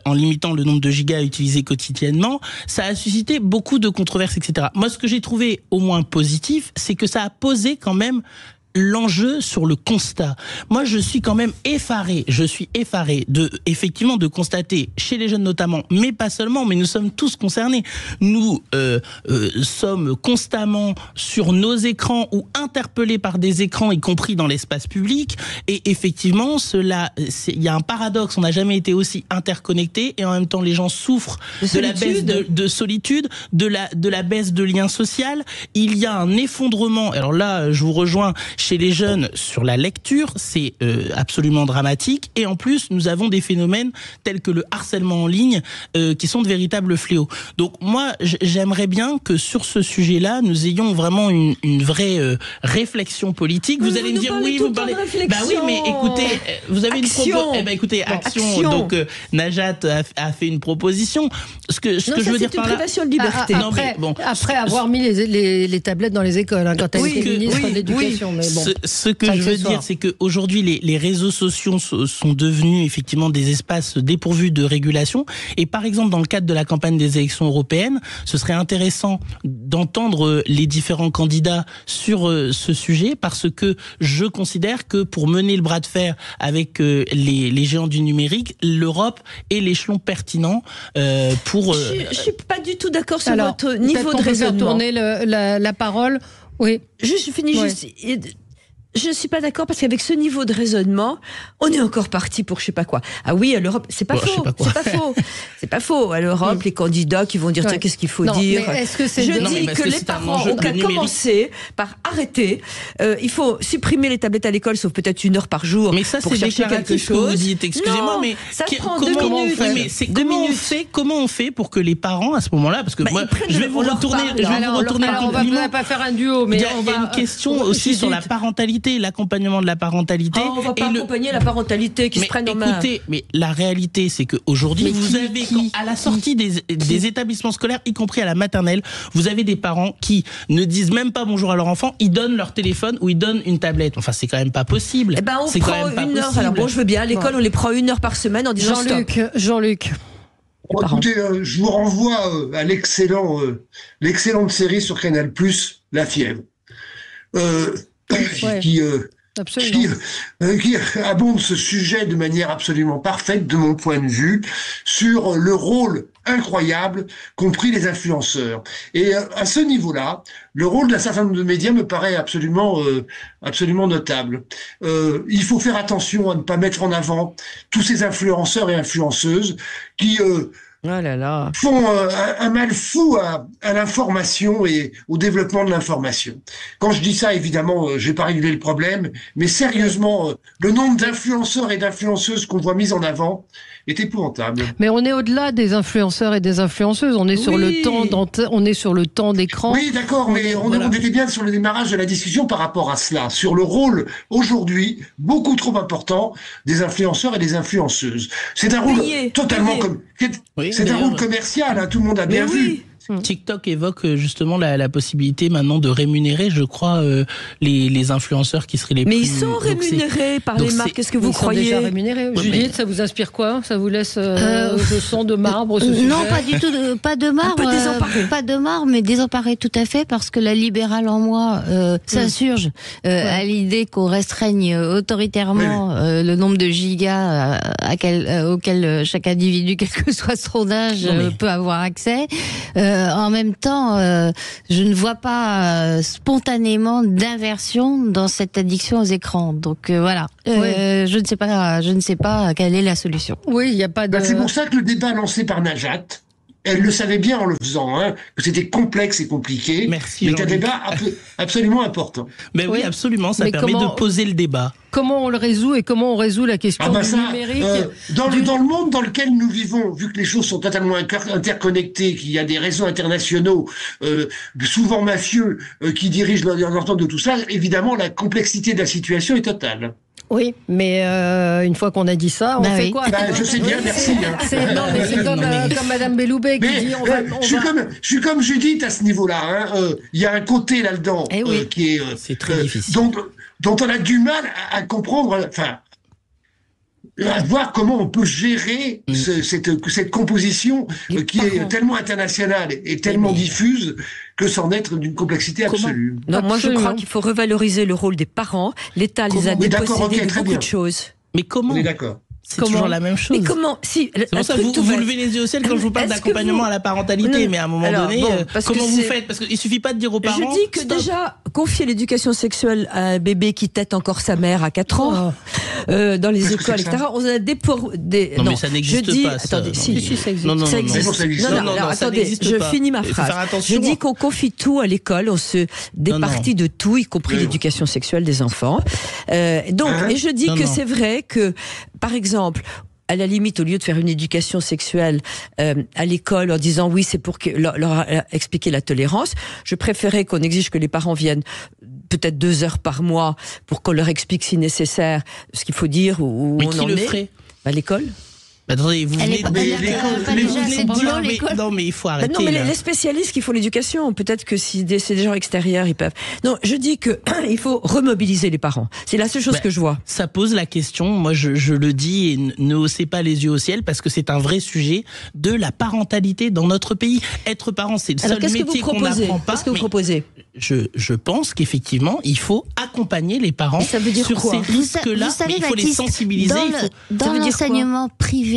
en limitant le nombre de gigas utilisés quotidiennement. Ça a suscité beaucoup de controverses, etc. Moi, ce que j'ai trouvé au moins positif, c'est que ça a posé quand même l'enjeu sur le constat. Moi, je suis quand même effaré effectivement de constater, chez les jeunes notamment, mais pas seulement, mais nous sommes tous concernés. Nous sommes constamment sur nos écrans ou interpellés par des écrans, y compris dans l'espace public. Et effectivement, il y a un paradoxe. On n'a jamais été aussi interconnectés et en même temps, les gens souffrent de la baisse de solitude, de la baisse de lien social. Il y a un effondrement. Alors là, je vous rejoins. Chez les jeunes, sur la lecture, c'est absolument dramatique. Et en plus, nous avons des phénomènes tels que le harcèlement en ligne qui sont de véritables fléaux. Donc moi, j'aimerais bien que sur ce sujet-là, nous ayons vraiment une vraie réflexion politique. Vous allez me dire, oui, vous parlez... Bah oui, mais écoutez, vous avez une proposition. Écoutez, action. Donc Najat a fait une proposition. Ce que je veux dire par là... c'est une privation de liberté. Après avoir mis les tablettes dans les écoles, quand elle était ministre de l'Éducation. Mais bon, ce que je veux dire, c'est qu'aujourd'hui, les réseaux sociaux sont devenus effectivement des espaces dépourvus de régulation. Et par exemple, dans le cadre de la campagne des élections européennes, ce serait intéressant d'entendre les différents candidats sur ce sujet, parce que je considère que pour mener le bras de fer avec les géants du numérique, l'Europe est l'échelon pertinent pour... Je suis pas du tout d'accord sur votre niveau de raisonnement. Faire tourner la parole. Oui. Je finis juste... Je suis pas d'accord parce qu'avec ce niveau de raisonnement, on est encore parti pour je sais pas quoi. Ah oui, l'Europe, c'est pas faux. C'est pas faux. À l'Europe, les candidats qui vont dire tiens, qu'est-ce qu'il faut dire. Mais est-ce que c'est Je dis que les parents ont qu'à commencer par arrêter. Il faut supprimer les tablettes à l'école, sauf peut-être 1 heure par jour. Mais ça, pour c'est chercher quelque chose. Vous dites, excusez-moi, mais ça prend 2 minutes. Comment on fait pour que les parents, à ce moment-là, parce que moi, je vais vous retourner on va pas faire un duo, mais il y a une question aussi sur la parentalité, l'accompagnement de la parentalité. On va pas accompagner la parentalité qui se prenne en main. Écoutez, mais la réalité, c'est qu'aujourd'hui, vous avez, à la sortie des établissements scolaires, y compris à la maternelle, vous avez des parents qui ne disent même pas bonjour à leur enfant, ils donnent leur téléphone ou ils donnent une tablette. Enfin, c'est quand même pas possible. On prend 1 heure. Alors bon, je veux bien, à l'école, on les prend 1 heure par semaine en disant Jean-Luc. Écoutez, je vous renvoie à l'excellente série sur Canal+, La Fièvre, qui abonde ce sujet de manière absolument parfaite, de mon point de vue, sur le rôle incroyable qu'ont pris les influenceurs. Et à ce niveau-là, le rôle d'un certain nombre de médias me paraît absolument notable. Il faut faire attention à ne pas mettre en avant tous ces influenceurs et influenceuses qui font un mal fou à l'information et au développement de l'information. Quand je dis ça, évidemment, je vais pas régler le problème, mais sérieusement, le nombre d'influenceurs et d'influenceuses qu'on voit mis en avant est épouvantable. Mais on est au-delà des influenceurs et des influenceuses. On est sur le temps d'écran. Oui, d'accord, mais on était bien sur le démarrage de la discussion par rapport à cela, sur le rôle aujourd'hui beaucoup trop important des influenceurs et des influenceuses. C'est un rôle totalement un rôle commercial. Hein, tout le monde a bien vu. TikTok évoque justement la possibilité maintenant de rémunérer, je crois, les influenceurs qui seraient les plus... Mais ils sont rémunérés par les marques, qu'est-ce que vous croyez? Ils sont déjà rémunérés. Judith, ça vous inspire quoi? Ça vous laisse je sens de marbre ce sujet? Non, pas du tout, pas de marbre. Un peu désemparé. Pas de marbre, mais désemparé tout à fait, parce que la libérale en moi s'insurge à l'idée qu'on restreigne autoritairement le nombre de gigas auquel chaque individu, quel que soit son âge, peut avoir accès. En même temps, je ne vois pas spontanément d'inversion dans cette addiction aux écrans. Donc voilà, je ne sais pas quelle est la solution. Oui, il n'y a pas de... C'est pour ça que le débat lancé par Najat, elle le savait bien en le faisant, que c'était complexe et compliqué, mais qu'un débat absolument important. Mais oui, absolument, ça permet de poser le débat. Comment on le résout et comment on résout la question du numérique dans le monde dans lequel nous vivons, vu que les choses sont totalement interconnectées, qu'il y a des réseaux internationaux, souvent mafieux, qui dirigent l'ensemble de tout ça, évidemment, la complexité de la situation est totale. Oui, mais une fois qu'on a dit ça, on fait quoi? Je sais bien, merci. C'est comme Madame Belloubet qui dit je suis comme Judith à ce niveau-là. Il y a un côté là-dedans qui est c'est très difficile. Dont on a du mal à comprendre, à voir comment on peut gérer cette composition qui est tellement internationale et tellement diffuse que c'en être d'une complexité absolue. Non, moi je crois qu'il faut revaloriser le rôle des parents. L'État les a dépossédés de beaucoup de choses. Mais comment? On est d'accord. C'est toujours la même chose. Mais comment? Si, c'est pour ça que vous levez les yeux au ciel quand je vous parle d'accompagnement à la parentalité, mais à un moment donné, comment vous faites? Parce qu'il suffit pas de dire aux parents. Je dis que déjà, confier l'éducation sexuelle à un bébé qui tête encore sa mère à 4 ans, dans les écoles, etc. On a des... Non, mais ça n'existe pas. Attendez, si, ça existe. Non, ça existe. Non, attendez, je finis ma phrase. Je dis qu'on confie tout à l'école, on se départit de tout, y compris l'éducation sexuelle des enfants. Donc, et je dis que c'est vrai que, par exemple, à la limite, au lieu de faire une éducation sexuelle à l'école en disant oui, c'est pour leur expliquer la tolérance, je préférais qu'on exige que les parents viennent peut-être 2 heures par mois pour qu'on leur explique si nécessaire ce qu'il faut dire ou mais on qui en le est. Ferait À l'école. Attendez, vous venez de dire, non, mais il faut arrêter. Non, mais les spécialistes qui font l'éducation, peut-être que si c'est des gens extérieurs, ils peuvent. Non, je dis que il faut remobiliser les parents. C'est la seule chose que je vois. Ça pose la question. Moi, je le dis et ne haussez pas les yeux au ciel parce que c'est un vrai sujet de la parentalité dans notre pays. Être parent, c'est le seul métier qu'on n'apprend pas. Qu'est-ce que vous proposez? Je pense qu'effectivement, il faut accompagner les parents sur ces risques-là, mais il faut les sensibiliser. Dans l'enseignement privé,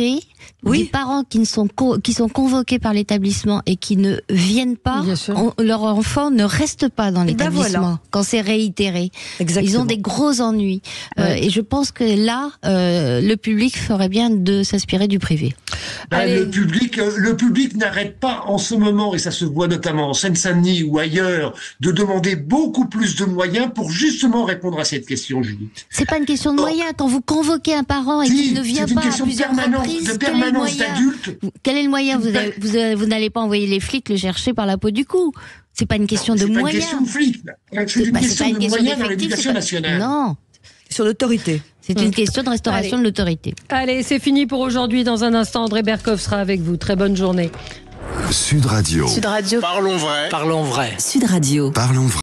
des parents qui sont convoqués par l'établissement et qui ne viennent pas, leur enfant ne reste pas dans l'établissement quand c'est réitéré. Exactement. Ils ont des gros ennuis. Et je pense que là, le public ferait bien de s'inspirer du privé. Allez. Le public n'arrête pas en ce moment, et ça se voit notamment en Seine-Saint-Denis ou ailleurs, de demander beaucoup plus de moyens pour justement répondre à cette question, Judith. C'est pas une question de moyens. Quand vous convoquez un parent et qu'il ne vient pas à plusieurs reprises, quel est le moyen? Vous n'allez pas envoyer les flics le chercher par la peau du cou. C'est pas une question de moyens. C'est pas une question de flics. C'est une question de moyens dans l'éducation nationale. Non. Sur l'autorité. C'est une question de restauration de l'autorité. Allez, c'est fini pour aujourd'hui. Dans un instant, André Berkoff sera avec vous. Très bonne journée. Sud Radio. Sud Radio. Parlons vrai. Parlons vrai. Sud Radio. Parlons vrai.